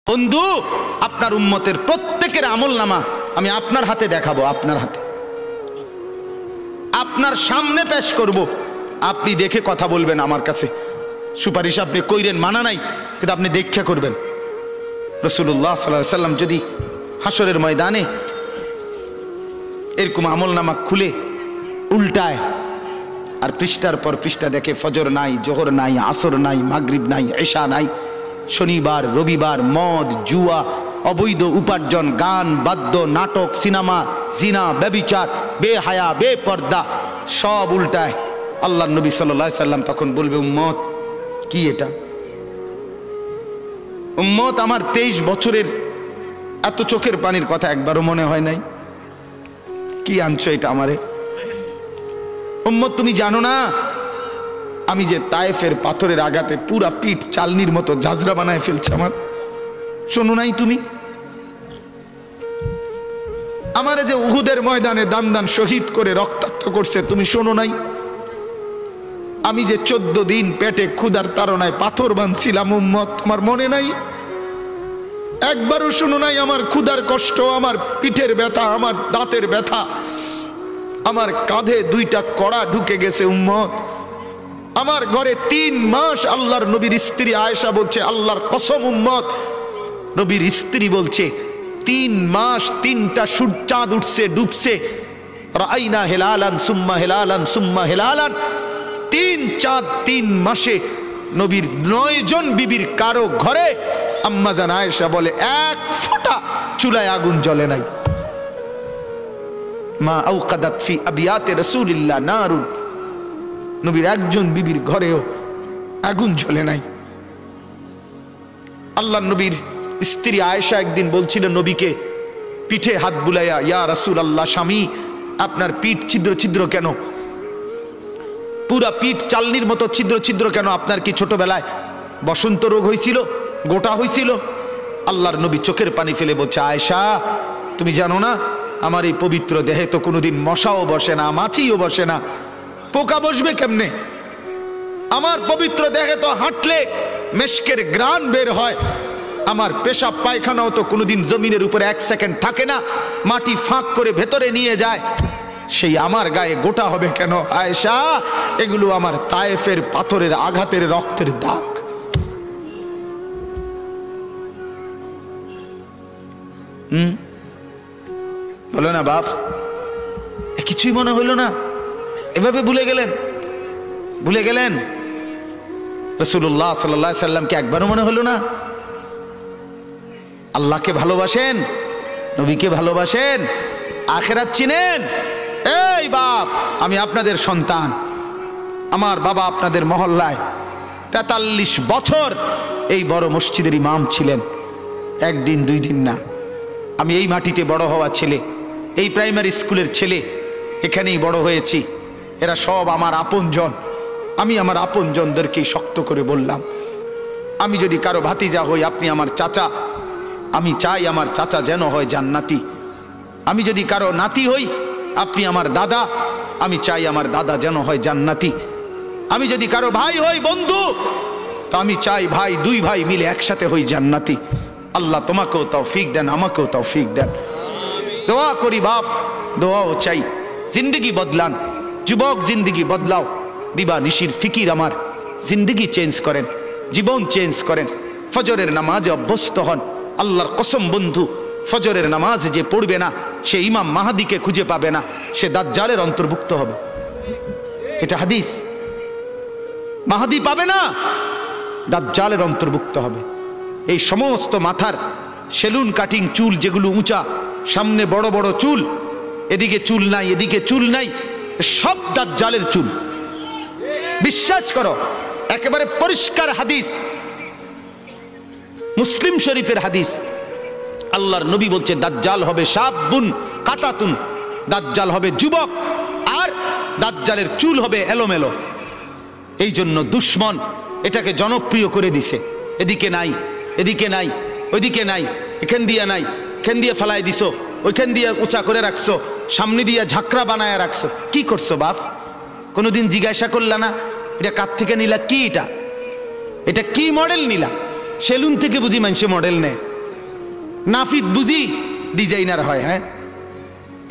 বন্ধু, আপনার উম্মতের প্রত্যেকের আমলনামা আমি আপনার হাতে দেখাবো, আপনার হাতে, আপনার সামনে পেশ করব। আপনি দেখে কথা বলবেন। আমার কাছে সুপারিশ আপনি কইরেন, মানা নাই, কিন্তু আপনি দেখে করবেন। রাসূলুল্লাহ সাল্লাল্লাহু আলাইহি সাল্লাম যদি হাসরের ময়দানে এরকম আমলনামা খুলে উল্টায় আর পৃষ্ঠার পর পৃষ্ঠা দেখে ফজর নাই, জোহর নাই, আসর নাই, মাগরিব নাই, এশা নাই, শনিবার রবিবার, মদ, জুয়া, অবৈধ উপার্জন, গান, বাদ্য, নাটক, সিনেমা, জিনা, ব্যভিচার, বেহায়া, বেপর্দা সব উল্টায়। আল্লাহর নবী সাল্লাল্লাহু আলাইহি সাল্লাম তখন বলবে, উম্মত কি এটা? উম্মত, আমার 23 বছরের এত চোখের পানির কথা একবারও মনে হয় নাই? কি আনছো এটা আমারে? উম্মত, তুমি জানো না আমি যে তায়েফের পাথরের আঘাতে পুরা পিঠ চালনির মতো ঝাঁঝরা বানায় ফেলছে আমার? শোনো নাই তুমি? আমারে যে উহুদের ময়দানে দান দান শহীদ করে রক্তাক্ত করছে, তুমি শোনো নাই? আমি যে 14 দিন পেটে ক্ষুধার তাড়নায় পাথর বাঁধছিলাম, উম্মত তোমার মনে নাই? একবারও শোনো নাই আমার ক্ষুধার কষ্ট, আমার পিঠের ব্যথা, আমার দাঁতের ব্যথা, আমার কাঁধে 2টা কড়া ঢুকে গেছে? উম্মত, আমার ঘরে 3 মাস আল্লাহর নবীর স্ত্রী আয়েশা বলছে, আল্লাহর কসম উম্মত, নবীর স্ত্রী বলছে 3 মাস 3টা চাঁদ উঠছে ডুবছে, রাআইনা হিলালান সুম্মা হিলালান সুম্মা হিলালান, 3 চাঁদ 3 মাসে নবীর 9 জন বিবির কারো ঘরে আম্মা জান আয়েশা বলে 1 ফোঁটা চুলায় আগুন জ্বলে নাই। মা আওকাদাত ফি আবিয়াতে রাসূলিল্লাহ নারুন, নবীর একজন বিবির ঘরেও আগুন জ্বলে নাই। আল্লাহ নবীর স্ত্রী আয়েশা একদিন বলছিলেন নবীকে পিঠে হাত বুলাইয়া, ইয়া রাসূলুল্লাহ, স্বামী আপনার পিঠ ছিদ্র ছিদ্র কেন? পুরা পিঠ চালনির মতো ছিদ্র ছিদ্র কেন? আপনার কি ছোটবেলায় বসন্ত রোগ হয়েছিল, গোটা হয়েছিল? আল্লাহর নবী চোখের পানি ফেলে বলছে, আয়েশা তুমি জানো না আমার এই পবিত্র দেহে তো কোনোদিন মশাও বসে না, মাছিও বসে না, পোকা বসবে কেমনে? আমার পবিত্র দেহে তো হাঁটলে মেশকের গ্রান বের হয়, আমার পেশাব পায়খানাও তো কোনোদিন জমিনের উপরে 1 সেকেন্ড থাকে না, মাটি ফাঁক করে ভেতরে নিয়ে যায়, সেই আমার গায়ে গোটা হবে কেন? আয়েশা, এগুলো আমার তায়েফের পাথরের আঘাতের রক্তের দাগ। বলো না বাপ, কিছুই মনে হইল না? এভাবে ভুলে গেলেন, ভুলে গেলেন? রাসূলুল্লাহ সাল্লাল্লাহু আলাইহি সাল্লামকে একবারও মনে হলো না? আল্লাহকে ভালোবাসেন, নবীকে ভালোবাসেন, আখিরাত চিনেন? এই বাপ, আমি আপনাদের সন্তান, আমার বাবা আপনাদের মহল্লায় 43 বছর এই বড় মসজিদের ইমাম ছিলেন, 1 দিন 2 দিন না। আমি এই মাটিতে বড় হওয়া ছেলে, এই প্রাইমারি স্কুলের ছেলে, এখানেই বড় হয়েছি। এরা সব আমার আপনজন। আমি আমার আপনজনদেরকেই শক্ত করে বললাম, আমি যদি কারো ভাতিজা হই, আপনি আমার চাচা, আমি চাই আমার চাচা যেন হয় জান্নাতি। আমি যদি কারো নাতি হই, আপনি আমার দাদা, আমি চাই আমার দাদা যেন হয় জান্নাতি। আমি যদি কারো ভাই হই, বন্ধু, তো আমি চাই ভাই 2 ভাই মিলে একসাথে হই জান্নাতি। আল্লাহ তোমাকেও তৌফিক দেন, আমাকেও তৌফিক দেন। দোয়া করি বাপ, দোয়াও চাই। জিন্দগি বদলান যুবক, জিন্দগি বদলাও। দিবা নিশির ফিকির আমার, জিন্দগি চেঞ্জ করেন, জীবন চেঞ্জ করেন। ফজরের নামাজে অভ্যস্ত হন। আল্লাহর কসম বন্ধু, ফজরের নামাজ যে পড়বে না, সে ইমাম মাহাদিকে খুঁজে পাবে না, সে দাজ্জালের অন্তর্ভুক্ত হবে। এটা হাদিস। মাহাদি পাবে না, দাজ্জালের অন্তর্ভুক্ত হবে। এই সমস্ত মাথার সেলুন কাটিং চুল, যেগুলো উঁচা, সামনে বড় বড় চুল, এদিকে চুল নাই, এদিকে চুল নাই, সব দাজ্জালের চুল। বিশ্বাস করো, একেবারে পরিষ্কার হাদিস, মুসলিম শরীফের হাদিস। আল্লাহর নবী বলছে, দাজ্জাল হবে শাবুন কাতাতুন, দাজ্জাল হবে যুবক, আর দাজ্জালের চুল হবে এলোমেলো। এই জন্য দুশ্মন এটাকে জনপ্রিয় করে দিছে। এদিকে নাই, এদিকে নাই, ওইদিকে নাই, এখান দিয়ে নাই, এখান দিয়ে ফেলায় দিছো, ওইখান দিয়ে উঁচা করে রাখছো, সামনে দিয়ে ঝাঁকড়া বানায় রাখছো। কি করছো বাপ? কোনোদিন জিজ্ঞাসা করলা না এটা কার থেকে নিলা? কি এটা, এটা কি মডেল নিলা? সেলুন থেকে বুঝি মানুষে মডেল নেয়। নাফিদ বুঝি ডিজাইনার হয়? হ্যাঁ,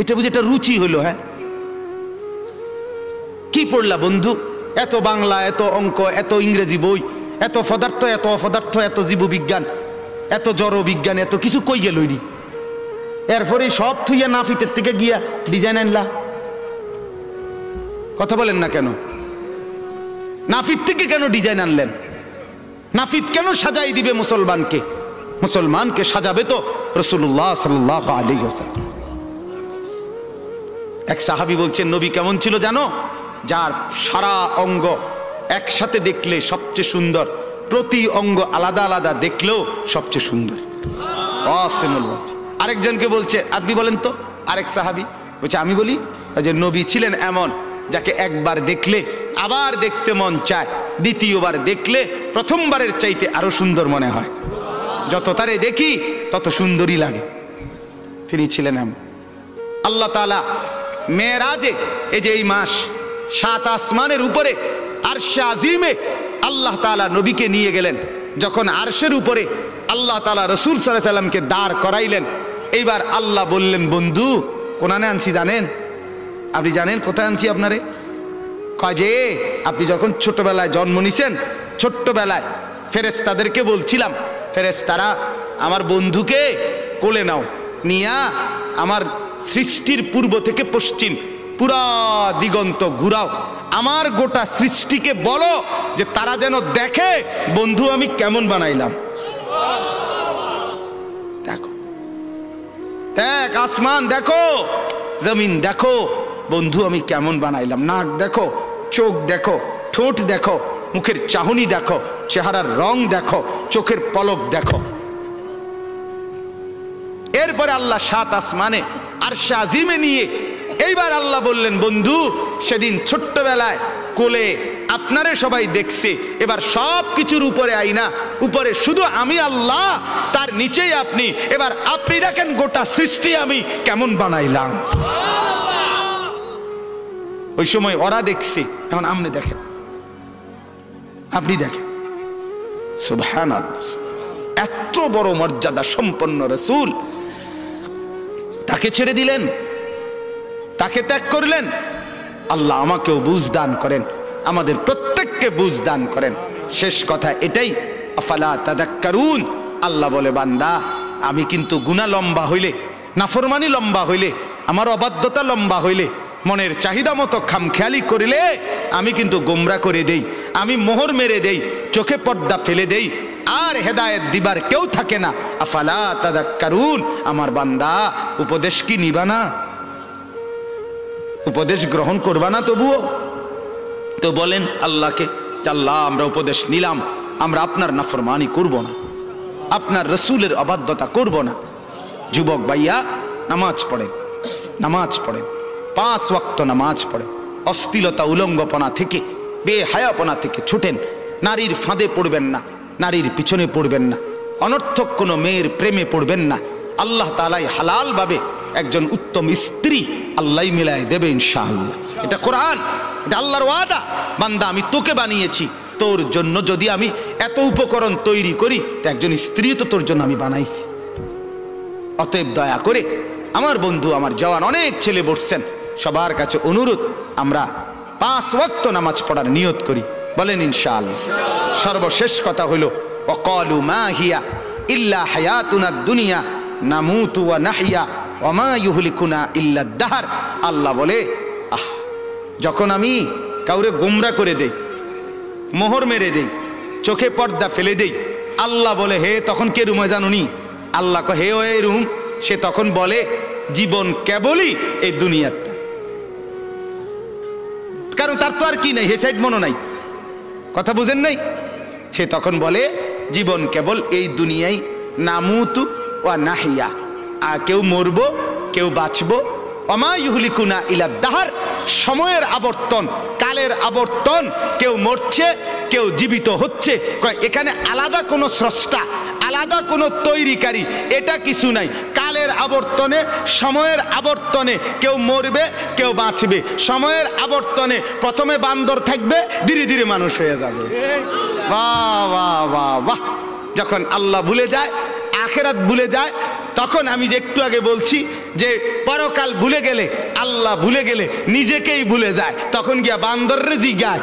এটা বুঝি একটা রুচি হলো? হ্যাঁ, কি পড়লা বন্ধু? এত বাংলা, এত অঙ্ক, এত ইংরেজি বই, এত পদার্থ, এত অপদার্থ, এত জীববিজ্ঞান, এত জড় বিজ্ঞান, এত কিছু কই গেল? এরপরে সব থুইয়া নাফিতের থেকে গিয়া ডিজাইন আনলা। কথা বলেন না কেন? নাফিদ থেকে কেন ডিজাইন আনলেন? নাফিদ কেন সাজাই দিবে মুসলমানকে? মুসলমানকে সাজাবে তো রাসূলুল্লাহ সাল্লাল্লাহু আলাইহি ওয়াসাল্লাম। এক সাহাবী বলছেন, নবী কেমন ছিল জানো? যার সারা অঙ্গ একসাথে দেখলে সবচেয়ে সুন্দর, প্রতি অঙ্গ আলাদা আলাদা দেখলেও সবচেয়ে সুন্দর। আরেকজনকে বলছে, আপনি বলেন তো। আরেক সাহাবী বলছে, আমি বলি যে নবী ছিলেন এমন যাকে একবার দেখলে আবার দেখতে মন চায়, দ্বিতীয়বার দেখলে প্রথমবারের চাইতে আরো সুন্দর মনে হয়। যত তারে দেখি তত সুন্দরই লাগে। তিনি ছিলেন এমন। আল্লাহ তাআলা মেরাজে, এই যে এই মাস, 7 আসমানের উপরে আরশে আজিমে আল্লাহ তাআলা নবীকে নিয়ে গেলেন। যখন আরশের উপরে আল্লাহ তাআলা রাসূল সাল্লাল্লাহু আলাইহি সাল্লামকে দাঁড় করাইলেন, এইবার আল্লাহ বললেন, বন্ধু কোনানে আনছি জানেন? আপনি জানেন কোথায় আনছি আপনারে? কয় যে আপনি যখন ছোটবেলায় জন্ম নিছেন, ছোট্টবেলায় ফেরেশতাদেরকে বলছিলাম, ফেরেশতারা আমার বন্ধুকে কোলে নাও, নিয়া আমার সৃষ্টির পূর্ব থেকে পশ্চিম পুরা দিগন্ত ঘুরাও, আমার গোটা সৃষ্টিকে বলো যে তারা যেন দেখে বন্ধু আমি কেমন বানাইলাম। দেখো, দেখ আসমান দেখো, জমিন দেখো, বন্ধু আমি কেমন বানাইলাম। নাক দেখো, চোখ দেখো, ঠোঁট দেখো, মুখের চাহনি দেখো, চেহারার রং দেখো, চোখের পলক দেখো। এরপরে আল্লাহ 7 আসমানে আরশে আজিমে নিয়ে এইবার আল্লাহ বললেন, বন্ধু সেদিন ছোট্টবেলায় কোলে আপনারে সবাই দেখছে, এবার সব কিছুর উপরে আইনা, উপরে শুধু আমি আল্লাহ, তার নিচেই আপনি। এবার আপনি দেখেন গোটা সৃষ্টি আমি কেমন বানাইলাম। ওই সময় ওরা দেখছে, এখন আপনি দেখেন, আপনি দেখেন। সুবহানাল্লাহ, এত বড় মর্যাদা সম্পন্ন রাসূল, তাকে ছেড়ে দিলেন, তাকে ত্যাগ করলেন। আল্লাহ আমাকেও বুঝ দান করেন, আমাদের প্রত্যেককে বুঝ দান করেন। শেষ কথা এটাই, আফালা তাদাক্কারুন। আল্লাহ বলে, বান্দা আমি কিন্তু গুনাহ লম্বা হইলে, নাফরমানি লম্বা হইলে, আমার অবাধ্যতা লম্বা হইলে, মনের চাহিদা মতো খামখেয়ালি করিলে আমি কিন্তু গোমরা করে দেই, আমি মোহর মেরে দেই, চোখে পর্দা ফেলে দেই, আর হেদায়েত দিবার কেউ থাকে না। আফালা তাদাক্কারুন। আমার বান্দা উপদেশ কি নিবা না? উপদেশ গ্রহণ করবা না? তবুও তো বলেন আল্লাহকে, আল্লাহ আমরা উপদেশ নিলাম, আমরা আপনার নাফরমানি করব না, আপনার রাসূলের অবাধ্যতা করব না। যুবক ভাইয়া, নামাজ পড়েন, নামাজ পড়েন, 5 ওয়াক্ত নামাজ পড়েন। অশ্লীলতা উলঙ্গপনা থেকে, বেহায়াপনা থেকে ছুটেন। নারীর ফাঁদে পড়বেন না, নারীর পিছনে পড়বেন না, অনর্থক কোনো মেয়ের প্রেমে পড়বেন না। আল্লাহ তাআলাই হালাল ভাবে একজন উত্তম স্ত্রী আল্লাহ মিলাই দেবে ইনশাআল্লাহ। এটা কোরআন, এটা আল্লাহর ওয়াদা। বান্দা আমি তোকে বানিয়েছি, তোর জন্য যদি আমি এত উপকরণ তৈরি করি, তো একজন স্ত্রী তো তোর জন্য আমি বানাইছি। অতএব দয়া করে আমার বন্ধু, আমার জওয়ান অনেক ছেলে বসছেন, সবার কাছে অনুরোধ, আমরা 5 ওয়াক্ত নামাজ পড়ার নিয়ত করি, বলেন ইনশাআল্লাহ। সর্বশেষ কথা হলো, ওয়াকালু মা হিয়া ইল্লা হায়াতুনা দুনিয়া নামুতু ওয়া নাহইয়া ওয়া মা ইউহলিকুনা ইল্লা দাহর। আল্লাহ বলে, যখন আমি কাউরে গোমরা করে দেই, মোহর মেরে দেই, চোখে পর্দা ফেলে দেই, আল্লাহ বলে, হে তখন কে রুমে জানুনি? আল্লাহ কহে, হে ওই রুম। সে তখন বলে, জীবন কেবলই এই দুনিয়াটা, কারণ তার তো আর কি নাই, হে সাইড মনো নাই। কথা বুঝেন নাই? সে তখন বলে, জীবন কেবল এই দুনিয়ায়, নামুতু ওয়া নাহিয়া, আর কেউ মরবো কেউ বাঁচবো, ওমা ইউহলিকুনা ইলা দাহর, সময়ের আবর্তন, কালের আবর্তন, কেউ মরছে কেউ জীবিত হচ্ছে। এখানে আলাদা কোনো স্রষ্টা, আলাদা কোনো তৈরিকারী, এটা কিছু নাই। কালের আবর্তনে, সময়ের আবর্তনে কেউ মরবে কেউ বাঁচবে। সময়ের আবর্তনে প্রথমে বান্দর থাকবে, ধীরে ধীরে মানুষ হয়ে যাবে। বাহ বাহ বাহ বাহ। যখন আল্লাহ ভুলে যায়, আখেরাত ভুলে যায়, তখন আমি যে একটু আগে বলছি যে পরকাল ভুলে গেলে, আল্লাহ ভুলে গেলে নিজেকেই ভুলে যায়, তখন গিয়া বান্দরে জিগায়,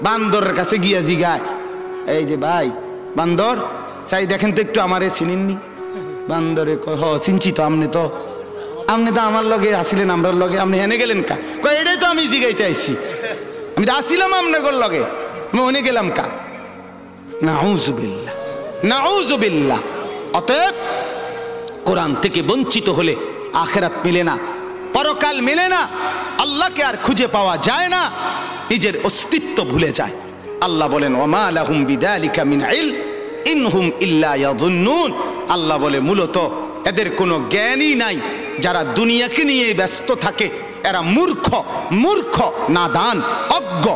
বান্দরের কাছে গিয়া জিগায়, এই যে ভাই বান্দর চাই দেখেন তো একটু আমারে চিনেননি? বান্দরে কয় হ চিনছি তো, আপনি তো আমার লগে আসিলেন, আমরার লগে আপনি হেনে গেলেন কা? কয় এটাই তো আমি জিগাইতে আইছি, আমি তো আসিলাম আপনার লগে, আমি হেনে গেলাম কা? নাউযুবিল্লাহ, নাউযুবিল্লাহ। অতএব কোরআন থেকে বঞ্চিত হলে আখিরাত মিলে না, পরকাল মিলে না, আল্লাহকে আর খুঁজে পাওয়া যায় না, নিজের অস্তিত্ব ভুলে যায়। আল্লাহ বলেন ওমা লাহুম বিযালিকা মিন ইলম ইনহুম ইল্লা ইয়াযুন্নুন। আল্লাহ বলে মূলত এদের কোনো জ্ঞানই নাই, যারা দুনিয়াকে নিয়ে ব্যস্ত থাকে এরা মূর্খ, মূর্খ, নাদান, অজ্ঞ।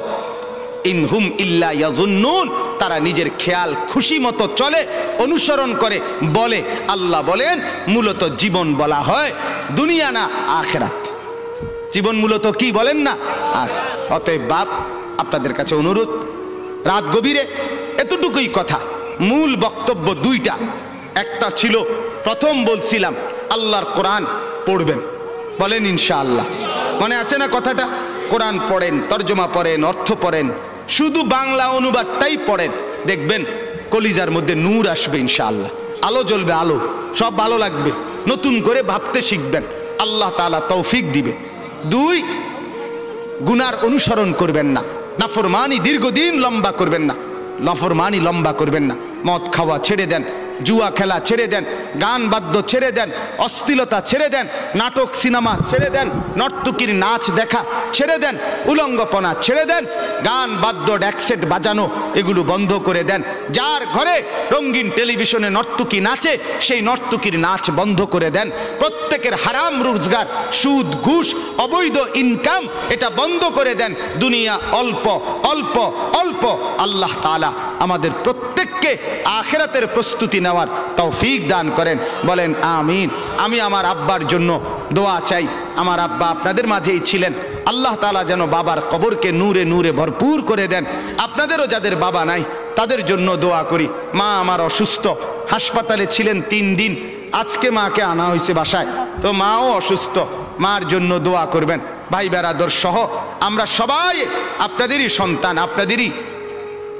ইনহুম ইল্লা ইয়াযুন্নুন, তারা নিজের খেয়াল খুশি মতো চলে, অনুসরণ করে, বলে। আল্লাহ বলেন মূলত জীবন বলা হয় দুনিয়া না আখিরাত। জীবন মূলত কি বলেন না? অতএব বাপ আপনাদের কাছে অনুরোধ, রাত গভীরে এতটুকুই কথা, মূল বক্তব্য দুইটা। একটা ছিল প্রথম বলছিলাম আল্লাহর কোরআন পড়বেন, বলেন ইনশাআল্লাহ, মনে আছে না কথাটা? কোরআন পড়েন, তর্জমা পড়েন, অর্থ পড়েন, শুধু বাংলা অনুবাদটাই পড়েন, দেখবেন কলিজার মধ্যে নূর আসবে ইনশাআল্লাহ, আলো জ্বলবে, আলো, সব ভালো লাগবে, নতুন করে ভাবতে শিখবেন, আল্লাহ তাআলা তৌফিক দিবে। দুই, গুনার অনুসরণ করবেন না, নাফরমানি দীর্ঘদিন লম্বা করবেন না, নাফরমানি লম্বা করবেন না, মদ খাওয়া ছেড়ে দেন, জুয়া খেলা ছেড়ে দেন, গান বাদ্য ছেড়ে দেন, অশ্লীলতা ছেড়ে দেন, নাটক সিনেমা ছেড়ে দেন, নর্তকীর নাচ দেখা ছেড়ে দেন, উলঙ্গপনা ছেড়ে দেন, গান বাদ্য ড্যাকসেট বাজানো এগুলো বন্ধ করে দেন। যার ঘরে রঙিন টেলিভিশনে নর্তকী নাচে সেই নর্তকীর নাচ বন্ধ করে দেন। প্রত্যেকের হারাম রোজগার, সুদ, ঘুষ, অবৈধ ইনকাম এটা বন্ধ করে দেন। দুনিয়া অল্প অল্প অল্প। আল্লাহ তাআলা আমাদের প্রত্যেককে আখিরাতের প্রস্তুতি নেওয়ার তৌফিক দান করেন, বলেন আমিন। আমি আমার আব্বার জন্য দোয়া চাই, আমার আব্বা আপনাদের মাঝেই ছিলেন, আল্লাহ তাআলা যেন বাবার কবরকে নূরে নূরে ভরপুর করে দেন। আপনাদেরও যাদের বাবা নাই তাদের জন্য দোয়া করি। মা আমার অসুস্থ, হাসপাতালে ছিলেন 3 দিন, আজকে মাকে আনা হয়েছে বাসায়, তো মাও অসুস্থ, মার জন্য দোয়া করবেন। ভাই বেরাদর সহ আমরা সবাই আপনাদেরই সন্তান, আপনাদেরই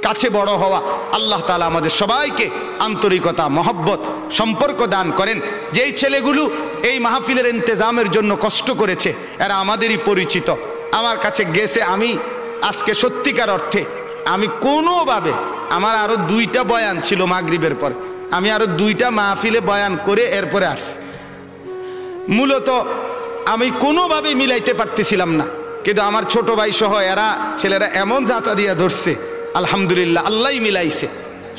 কাছে বড় হওয়া। আল্লাহ তাআলা আমাদের সবাইকে আন্তরিকতা, মহব্বত, সম্পর্ক দান করেন। যেই ছেলেগুলো এই মাহফিলের ইন্তেজামের জন্য কষ্ট করেছে এরা আমাদেরই পরিচিত, আমার কাছে গেছে। আমি আজকে সত্যিকার অর্থে আমি কোনোভাবে, আমার আরো 2টা বয়ান ছিল মাগরিবের পর, আমি আরো 2টা মাহফিলে বয়ান করে এরপরে আসছি। মূলত আমি কোনোভাবেই মিলাইতে পারতেছিলাম না, কিন্তু আমার ছোট ভাই সহ এরা ছেলেরা এমন জাতা দিয়া ধরছে, আলহামদুলিল্লাহ আল্লাহই মিলাইছে।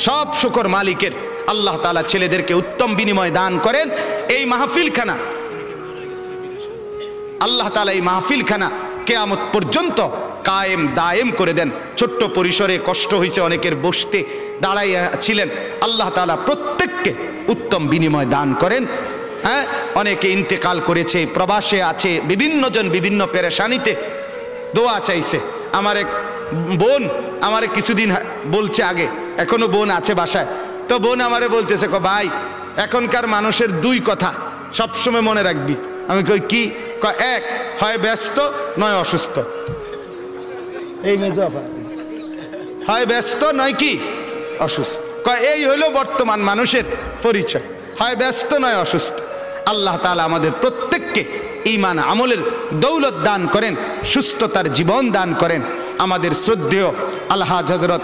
সব শুকর মালিকের। আল্লাহ তাআলা ছেলেদেরকে উত্তম বিনিময় দান করেন। এই মাহফিলখানা আল্লাহ তাআলা এই মাহফিলখানা কিয়ামত পর্যন্ত কায়েম দায়েম করে দেন। ছোট্ট পরিসরে কষ্ট হয়েছে অনেকের, বসতে দাঁড়াইয়া ছিলেন, আল্লাহ তাআলা প্রত্যেককে উত্তম বিনিময় দান করেন। হ্যাঁ, অনেকে ইন্তেকাল করেছে, প্রবাসে আছে, বিভিন্ন জন বিভিন্ন পেরেশানিতে দোয়া চাইছে। আমার এক বোন আমারে কিছুদিন বলছে আগে, এখনো বোন আছে বাসায়, তো বোন আমারে বলতেছে, ভাই এখনকার মানুষের 2 কথা সবসময় মনে রাখবি। আমি কই কি? এক, হয় ব্যস্ত নয় অসুস্থ। এই মেজফা হয় ব্যস্ত নয় কি অসুস্থ। এই হইল বর্তমান মানুষের পরিচয়, হয় ব্যস্ত নয় অসুস্থ। আল্লাহ তাআলা আমাদের প্রত্যেককে ঈমান আমলের দৌলত দান করেন, সুস্থতার জীবন দান করেন। আমাদের শ্রদ্ধেয় আলহাজ হযরত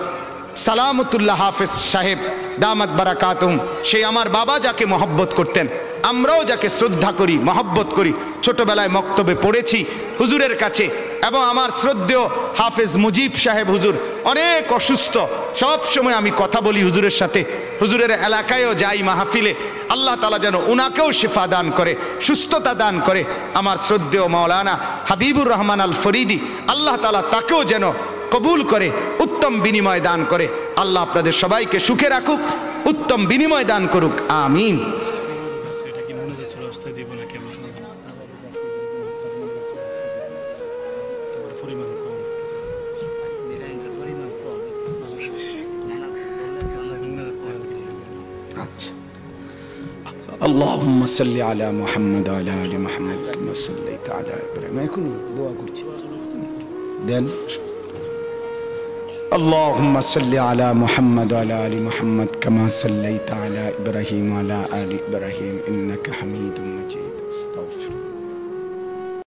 সালামতুল্লাহ হাফেজ সাহেব দামাত বারাকাতুহুম, সেই আমার বাবা যাকে মহব্বত করতেন, আমরাও যাকে শ্রদ্ধা করি, মহব্বত করি, ছোটবেলায় মক্তবে পড়েছি হুজুরের কাছে। এবং আমার শ্রদ্ধেয় হাফেজ মুজিব সাহেব হুজুর অনেক অসুস্থ, সব সময় আমি কথা বলি হুজুরের সাথে, হুজুরের এলাকায়ও যাই মাহফিলে। আল্লাহ তাআলা যেন উনাকেও শিফা দান করে, সুস্থতা দান করে। আমার শ্রদ্ধেয় মাওলানা হাবিবুর রহমান আল ফরিদি, আল্লাহ তাআলা তাকেও যেন কবুল করে, উত্তম বিনিময় দান করে। আল্লাহ আপনাদের সবাইকে সুখে রাখুক, উত্তম বিনিময় দান করুক, আমিন। আল্লাহুম্মা সাল্লি আলা মুহাম্মাদ ওয়া আলা আলি মুহাম্মাদ কামা সাল্লাইতা আলা ইব্রাহিম। এখন দোয়া করছি দেন। اللهم صل على محمد وعلى آل محمد كما صليت على إبراهيم وعلى آل إبراهيم إنك حميد مجيد. استغفر